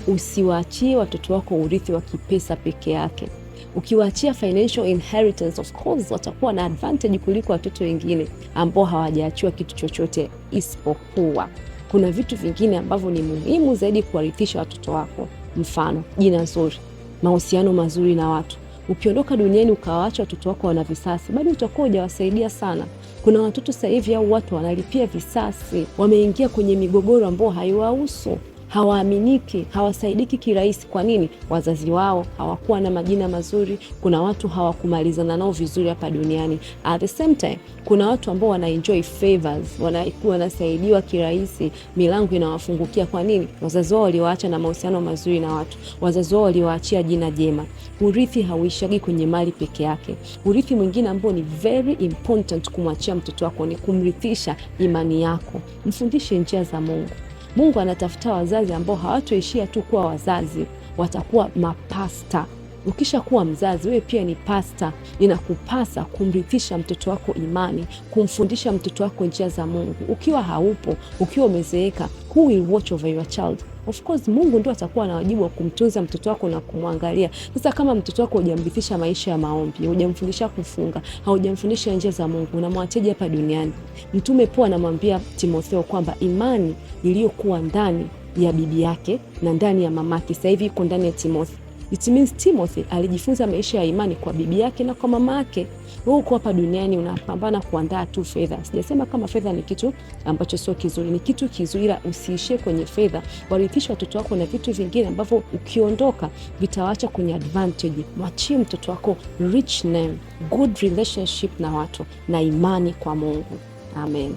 Usiwaachie watoto wako urithi wa kipesa peke yake. Ukiwaachia financial inheritance, of course watakuwa na advantage kuliko watoto wengine ambao hawajaachiwa kitu chochote, isipokuwa kuna vitu vingine ambavyo ni muhimu zaidi kuwarithisha watoto wako. Mfano, jina zuri, mahusiano mazuri na watu. Ukiondoka duniani ukawaacha watoto wako wana visasi, bado utakuwa hujawasaidia sana. Kuna watoto sasa hivi au watu wanalipia visasi, wameingia kwenye migogoro ambao haiwahusu, hawaaminiki, hawasaidiki kirahisi. Kwa nini? Wazazi wao hawakuwa na majina mazuri. Kuna watu hawakumalizana nao vizuri hapa duniani. At the same time, kuna watu ambao wana enjoy favors, wanasaidiwa kirahisi, milango inawafungukia. Kwa nini? Wazazi wao waliwaacha na mahusiano mazuri na watu, wazazi wao waliwaachia jina jema. Urithi hauishagi kwenye mali peke yake. Urithi mwingine ambao ni very important kumwachia mtoto wako ni kumrithisha imani yako. Mfundishe njia za Mungu. Mungu anatafuta wazazi ambao hawatoishia tu kuwa wazazi, watakuwa mapasta. Ukisha kuwa mzazi, wewe pia ni pasta. Inakupasa kumrithisha mtoto wako imani, kumfundisha mtoto wako njia za Mungu. Ukiwa haupo, ukiwa umezeeka, who will watch over your child? Of course, Mungu ndio atakuwa na wajibu wa kumtunza mtoto wako na kumwangalia. Sasa kama mtoto wako hujamrithisha maisha ya maombi, hujamfundisha kufunga, haujamfundisha njia za Mungu, unamwachaje hapa duniani? Mtume Paulo anamwambia Timotheo kwamba imani iliyokuwa ndani ya bibi yake na ndani ya mamake sasa hivi iko ndani ya Timothy. It means Timothy alijifunza maisha ya imani kwa bibi yake na kwa mama yake. Wewe uko hapa duniani unapambana kuandaa tu fedha. Sijasema kama fedha ni kitu ambacho sio kizuri, ni kitu kizuri, ila usiishie kwenye fedha. Warithisha watoto wako na vitu vingine ambavyo ukiondoka vitawaacha kwenye advantage. Mwachie mtoto wako rich name, good relationship na watu na imani kwa Mungu. Amen.